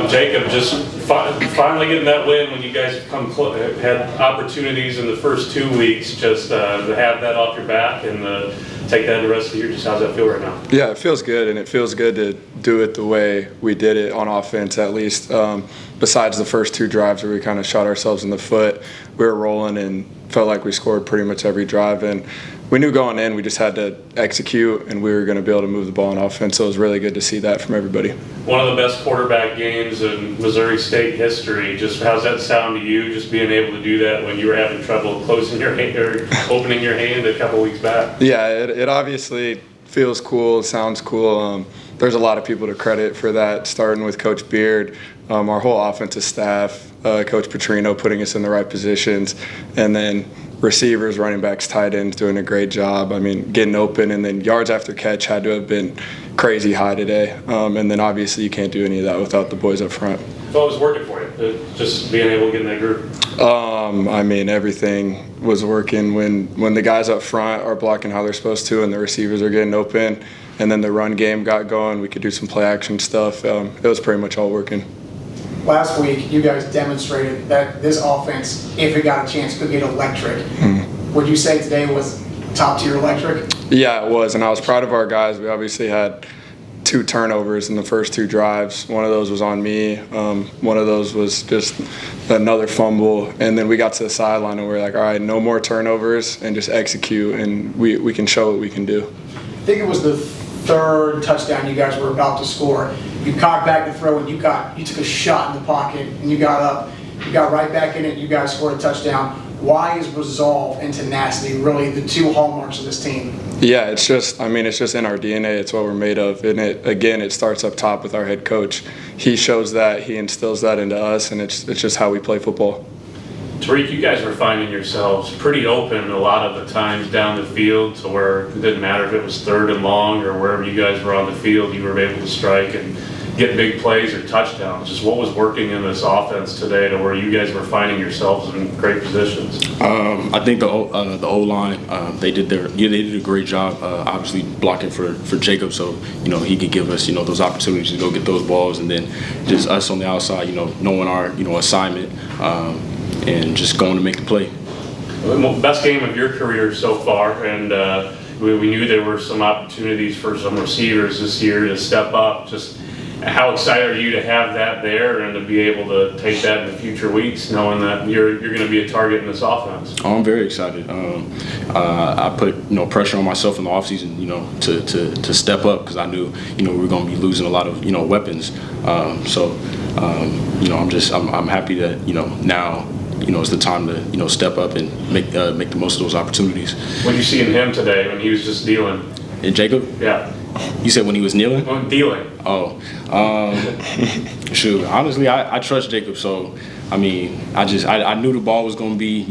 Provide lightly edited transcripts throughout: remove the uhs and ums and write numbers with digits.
Jacob, just finally getting that win when you guys had opportunities in the first 2 weeks, just to have that off your back and take that the rest of the year. Just how's that feel right now? Yeah, it feels good, and it feels good to do it the way we did it on offense, at least. Besides the first 2 drives where we kind of shot ourselves in the foot, we were rolling and felt like we scored pretty much every drive. And we knew going in we just had to execute, and we were going to be able to move the ball on offense. So it was really good to see that from everybody. One of the best quarterback games in Missouri State history. Just how's that sound to you, just being able to do that when you were having trouble closing your hand or opening your hand a couple weeks back? Yeah, it obviously feels cool, sounds cool. There's a lot of people to credit for that, starting with Coach Beard, our whole offensive staff, Coach Petrino putting us in the right positions, and then receivers, running backs, tight ends doing a great job. I mean, getting open, and then yards after catch had to have been crazy high today. And then obviously you can't do any of that without the boys up front. What was working for you, just being able to get in that group? I mean, everything was working when the guys up front are blocking how they're supposed to and the receivers are getting open, and then the run game got going. We could do some play action stuff. It was pretty much all working. Last week, you guys demonstrated that this offense, if it got a chance, could get electric. Would you say today was top-tier electric? Yeah, it was, and I was proud of our guys. We obviously had 2 turnovers in the first 2 drives. One of those was on me. One of those was just another fumble. And then we got to the sideline and we were like, all right, no more turnovers and just execute, and we can show what we can do. I think it was the 3rd touchdown you guys were about to score. You cocked back to throw and you took a shot in the pocket and you got up. You got right back in it and you guys scored a touchdown. Why is resolve and tenacity really the 2 hallmarks of this team? Yeah, it's just in our DNA. It's what we're made of. And it starts up top with our head coach. He shows that, he instills that into us, and it's just how we play football. Terique, you guys were finding yourselves pretty open a lot of the times down the field, to where it didn't matter if it was 3rd and long or wherever you guys were on the field, you were able to strike and get big plays or touchdowns. Just what was working in this offense today to where you guys were finding yourselves in great positions? I think the O-line, they did a great job, obviously blocking for Jacob, so he could give us those opportunities to go get those balls, and then just us on the outside, knowing our assignment, and just going to make the play. Best game of your career so far, and we knew there were some opportunities for some receivers this year to step up. Just how excited are you to have that there and to be able to take that in the future weeks, knowing that you're going to be a target in this offense? Oh, I'm very excited. I put pressure on myself in the offseason, to step up, because I knew we were going to be losing a lot of weapons. I'm happy that now it's the time to step up and make the most of those opportunities. What did you see in him today when he was just dealing? In Jacob? Yeah. You said when he was kneeling? Dealing. Oh, shoot. Honestly, I trust Jacob. So, I mean, I knew the ball was going to be,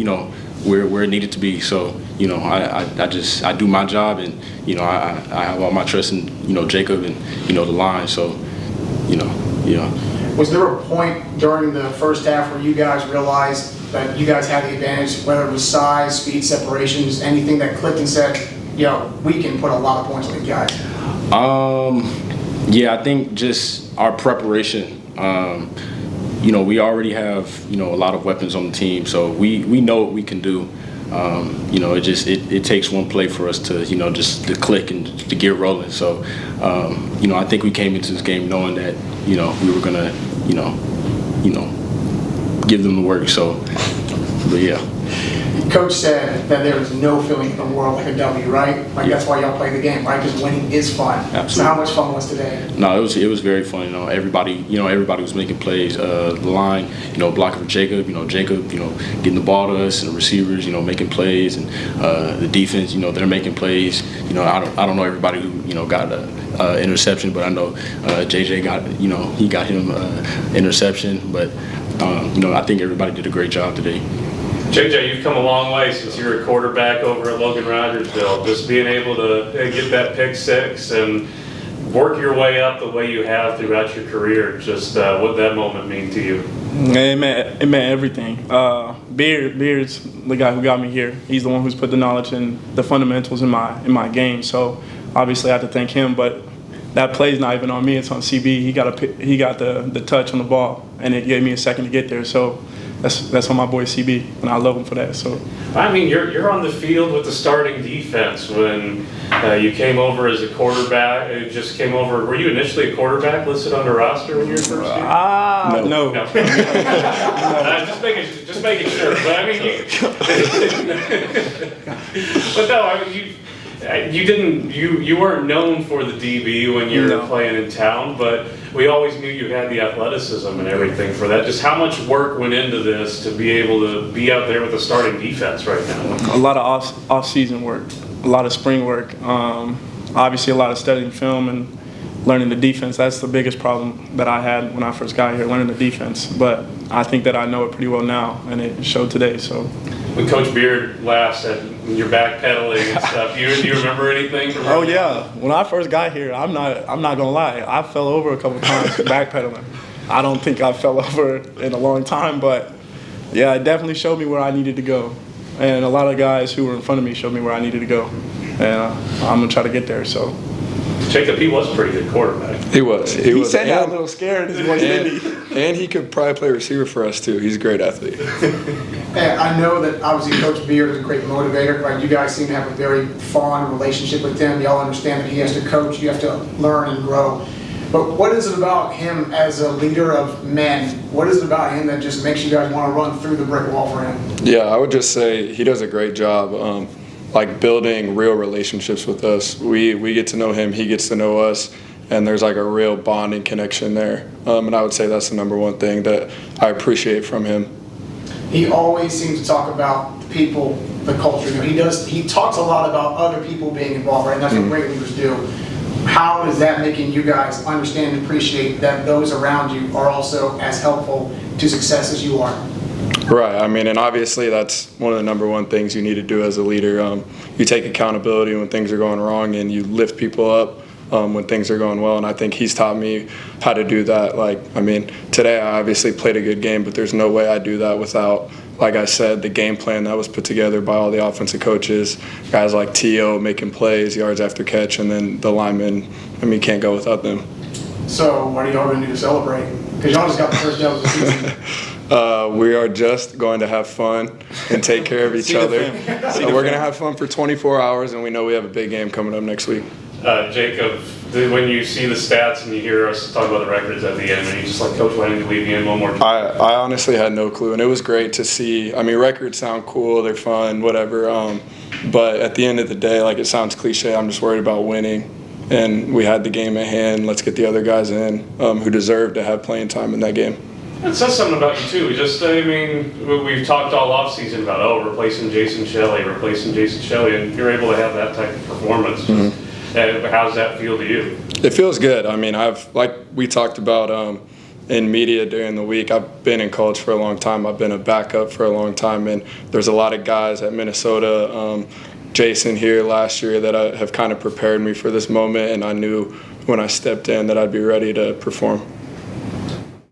where it needed to be. So, I do my job, and I have all my trust in Jacob and the line. So, Was there a point during the first half where you guys realized that you guys had the advantage, whether it was size, speed, separation, just anything that clicked and said, we can put a lot of points on these guys? Yeah, I think just our preparation. We already have a lot of weapons on the team, so we know what we can do. It takes one play for us to just to click and to get rolling. So I think we came into this game knowing that we were gonna give them the work. So, but yeah. Coach said that there is no feeling in the world like a W, right? That's why y'all play the game, right? Because winning is fun. Absolutely. So how much fun was today? No, it was very fun. Everybody was making plays. The line, blocking for Jacob. Jacob, getting the ball to us, and the receivers, making plays, and the defense, they're making plays. I don't know everybody who got a interception, but I know JJ got him interception. But I think everybody did a great job today. JJ, you've come a long way since you were a quarterback over at Logan Rogersville. Just being able to get that pick 6 and work your way up the way you have throughout your career, just what that moment mean to you? It meant everything. Beard's the guy who got me here. He's the one who's put the knowledge and the fundamentals in my game. So obviously I have to thank him, but that play's not even on me, it's on CB. He got the touch on the ball, and it gave me a second to get there. So that's on my boy CB, and I love him for that. So I mean, you're on the field with the starting defense when you came over as a quarterback. It just came over. Were you initially a quarterback listed on the roster when you were first here? No. Just making sure. But I mean, but no, I mean you weren't known for the DB when you were playing in town, but we always knew you had the athleticism and everything for that. Just how much work went into this to be able to be out there with the starting defense right now? A lot of off-season work, a lot of spring work. Obviously, a lot of studying film and learning the defense. That's the biggest problem that I had when I first got here, learning the defense. But I think that I know it pretty well now, and it showed today. So when Coach Beard laughs at your backpedaling and stuff, do you remember anything from Oh yeah, when I first got here, I'm not gonna lie, I fell over a couple times backpedaling. I don't think I fell over in a long time, but yeah, it definitely showed me where I needed to go. And a lot of guys who were in front of me showed me where I needed to go. And I'm gonna try to get there. So Jacob, he was a pretty good quarterback. He was. He said that a little scared. And he could probably play receiver for us too. He's a great athlete. And I know that obviously Coach Beard is a great motivator, right? You guys seem to have a very fond relationship with him. Y'all understand that he has to coach, you have to learn and grow. But what is it about him as a leader of men? What is it about him that just makes you guys want to run through the brick wall for him? Yeah, I would just say he does a great job. Like building real relationships with us. We get to know him, he gets to know us, and there's like a real bonding connection there. And I would say that's the number one thing that I appreciate from him. He always seems to talk about the people, the culture. You know, he talks a lot about other people being involved, right? And that's what great leaders do. How is that making you guys understand and appreciate that those around you are also as helpful to success as you are? Right. I mean, and obviously that's one of the number one things you need to do as a leader. You take accountability when things are going wrong, and you lift people up when things are going well. And I think he's taught me how to do that. Like, I mean, today I obviously played a good game, but there's no way I do that without, like I said, the game plan that was put together by all the offensive coaches, guys like T.O. making plays, yards after catch, and then the linemen. I mean, you can't go without them. So what are y'all going to do to celebrate? Because y'all just got the first dub of the season. We are just going to have fun and take care of each other. We're going to have fun for 24 hours, and we know we have a big game coming up next week. Jacob, when you see the stats and you hear us talk about the records at the end, and you just like, Coach, why didn't you leave me in one more time? I honestly had no clue, and it was great to see. I mean, records sound cool, they're fun, whatever. But at the end of the day, like, it sounds cliche, I'm just worried about winning. And we had the game at hand. Let's get the other guys in who deserve to have playing time in that game. It says something about you too. Just, I mean, we've talked all offseason about, replacing Jason Shelley, and you're able to have that type of performance. Mm-hmm. How's that feel to you? It feels good. I mean, like we talked about in media during the week, I've been in college for a long time. I've been a backup for a long time, and there's a lot of guys at Minnesota, Jason here last year, that have kind of prepared me for this moment, and I knew when I stepped in that I'd be ready to perform.